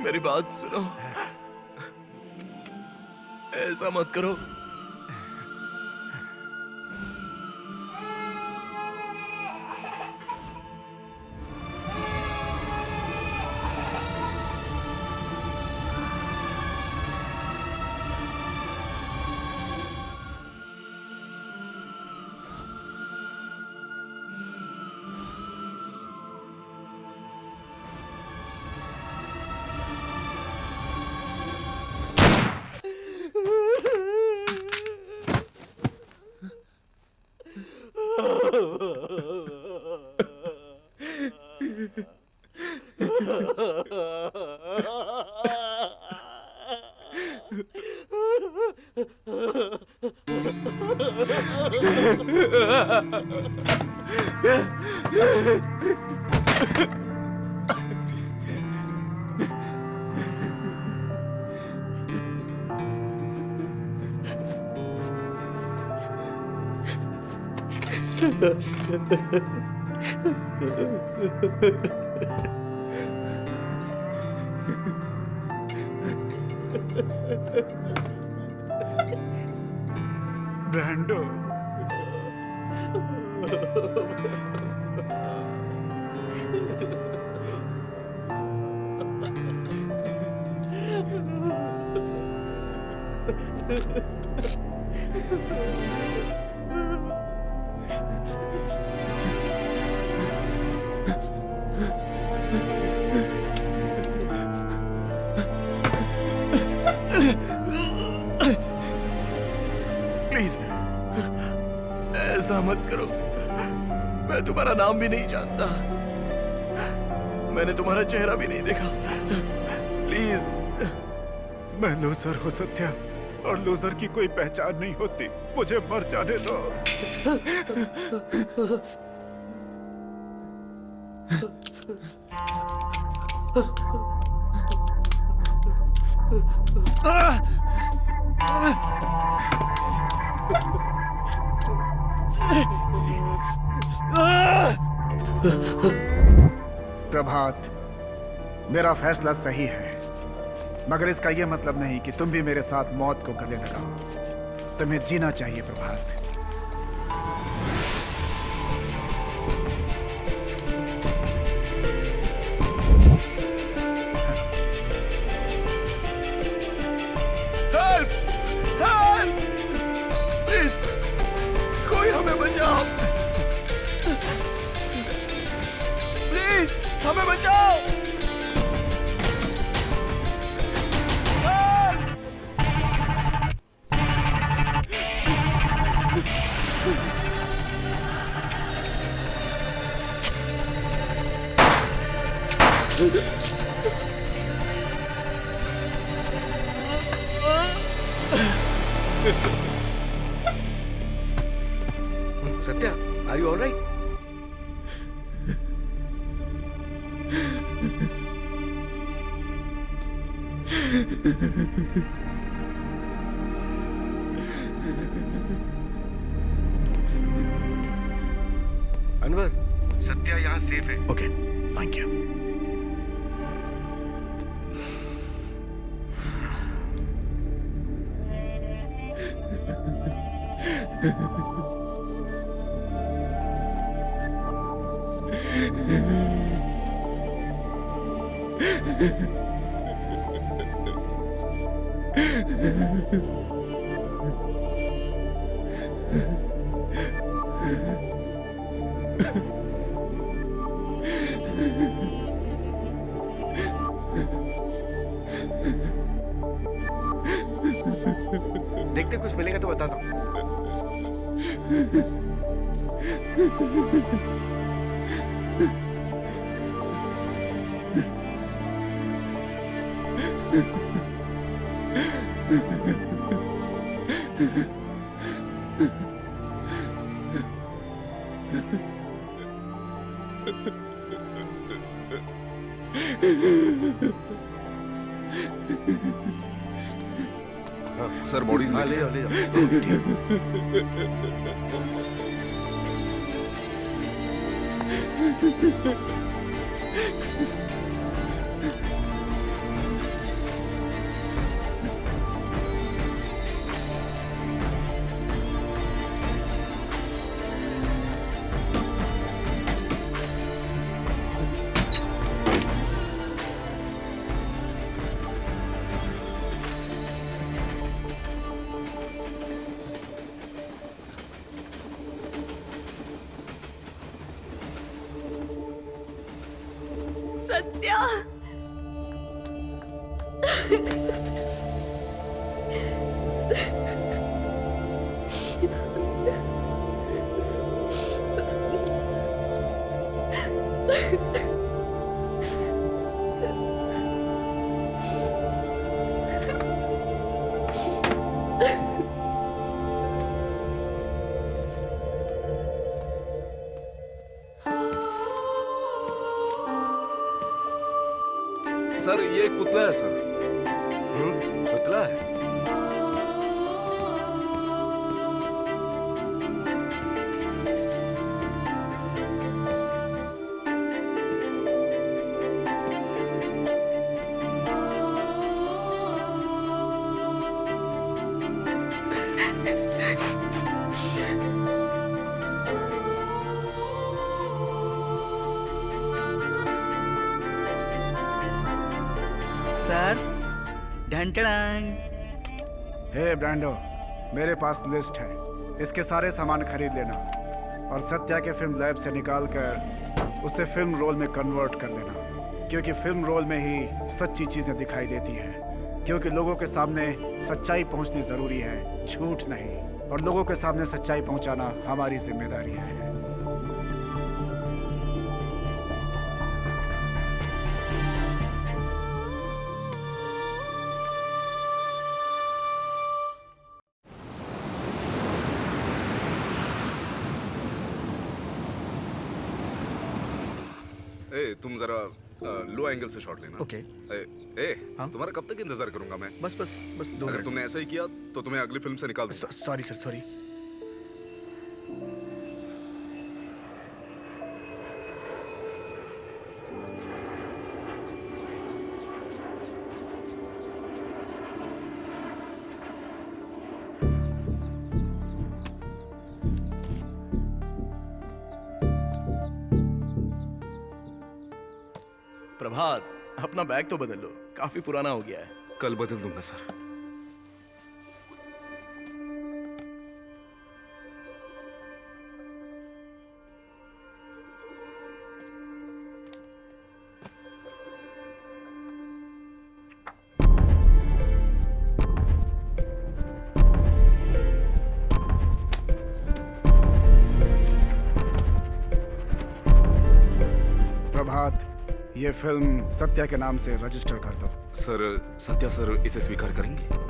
मेरी बात सुनो, ऐसा मत करो। ब्रांडो, प्लीज ऐसा मत करो। मैं तुम्हारा नाम भी नहीं जानता, मैंने तुम्हारा चेहरा भी नहीं देखा। प्लीज। मैं लूजर हूँ सत्या, और लूजर की कोई पहचान नहीं होती। मुझे मर जाने दो। प्रभात, मेरा फैसला सही है, मगर इसका यह मतलब नहीं कि तुम भी मेरे साथ मौत को गले लगाओ। तुम्हें जीना चाहिए प्रभात। हेल्प! हेल्प! प्लीज कोई हमें बचाओ। प्लीज हमें बचाओ। Satya, are you alright? Anwar, Satya यहाँ सेफ है। Okay, thank you. देखते कुछ मिलेगा तो बताता हूँ। सर बॉडीज ले जाओ, ले जाओ। सत्या। पुतला है सर। पुतला है? सर ढंटड़ांग। हे ब्रांडो, मेरे पास लिस्ट है, इसके सारे सामान खरीद लेना और सत्या के फिल्म लैब से निकाल कर उसे फिल्म रोल में कन्वर्ट कर देना, क्योंकि फिल्म रोल में ही सच्ची चीजें दिखाई देती हैं। क्योंकि लोगों के सामने सच्चाई पहुंचनी जरूरी है, झूठ नहीं, और लोगों के सामने सच्चाई पहुंचाना हमारी जिम्मेदारी है। ए, तुम जरा लो एंगल से शॉट लेना। ओके। हाँ? तुम्हारा कब तक इंतजार करूंगा मैं? बस 2 अगर तुमने ऐसा ही किया तो तुम्हें अगली फिल्म से निकाल दूंगा। Sorry sir, sorry. प्रभात, अपना बैग तो बदल लो, काफी पुराना हो गया है। कल बदल दूंगा सर। प्रभात, ये फिल्म सत्या के नाम से रजिस्टर कर दो। सर, सत्या सर इसे स्वीकार करेंगे?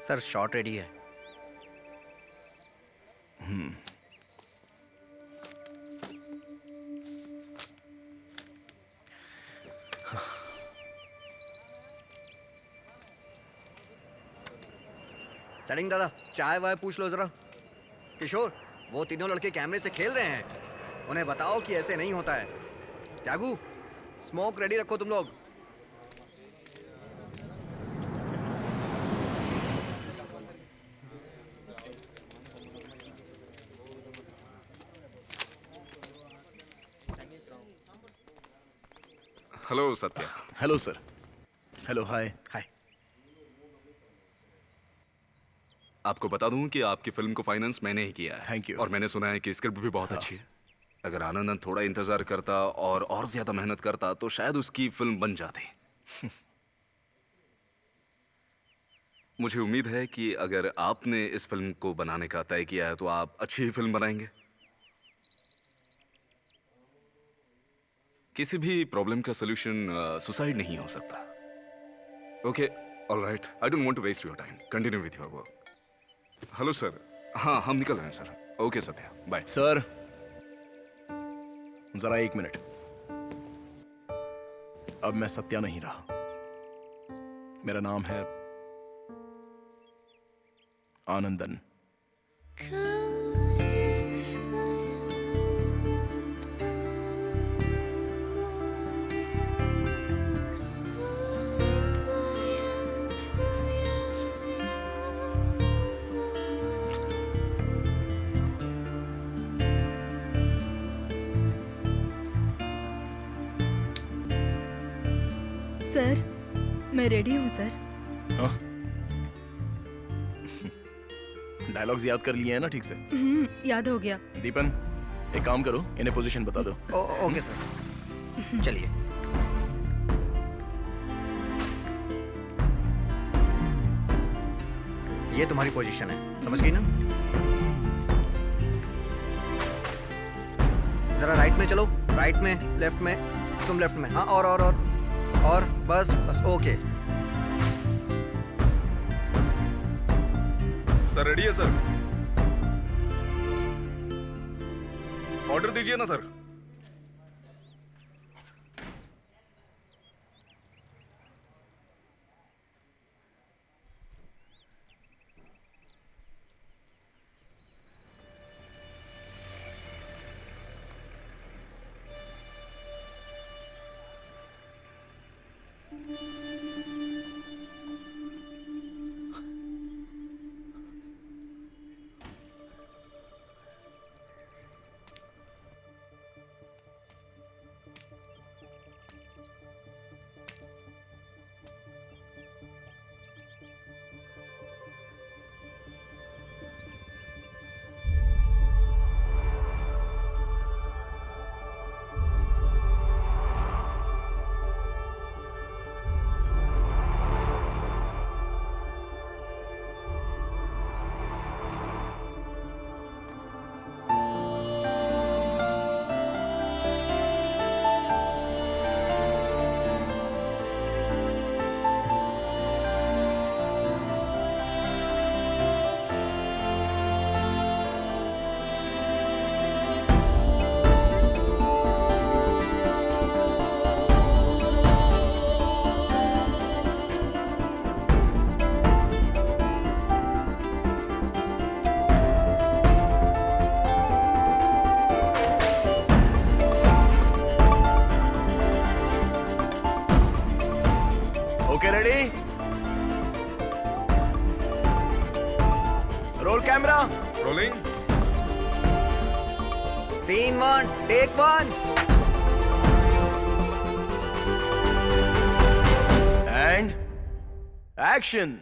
सर शॉट रेडी है। सेटिंग दादा, चाय वाय पूछ लो जरा। किशोर, वो तीनों लड़के कैमरे से खेल रहे हैं, उन्हें बताओ कि ऐसे नहीं होता है। त्यागू, स्मोक रेडी रखो तुम लोग। Hello Satya. Hello sir. Hello, hi. Hi. आपको बता दूं कि आपकी फिल्म को फाइनेंस मैंने ही किया है। Thank you. और मैंने सुना है कि स्क्रिप्ट भी बहुत अच्छी है। अगर आनंदन थोड़ा इंतजार करता और ज्यादा मेहनत करता तो शायद उसकी फिल्म बन जाती। मुझे उम्मीद है कि अगर आपने इस फिल्म को बनाने का तय किया है तो आप अच्छी ही फिल्म बनाएंगे। किसी भी प्रॉब्लम का सॉल्यूशन सुसाइड नहीं हो सकता। Okay, alright, I don't want to waste your time. Continue with your work. Hello sir. हाँ, हम निकल रहे हैं sir. Okay Satya, bye. Sir, जरा 1 मिनट। अब मैं सत्या नहीं रहा, मेरा नाम है आनंदन। मैं रेडी हूँ सर। हाँ? डायलॉग्स याद कर लिए हैं ना ठीक से? याद हो गया। दीपन, एक काम करो, इन्हें पोजीशन बता दो। ओके सर, चलिए। ये तुम्हारी पोजीशन है, समझ गई ना? जरा राइट में चलो, राइट में, लेफ्ट में, तुम लेफ्ट में, हाँ, और बस बस, ओके। सर रेडी है सर? ऑर्डर दीजिए ना sir. Okay, ready? Roll camera. Rolling. Scene 1, take 1। And action.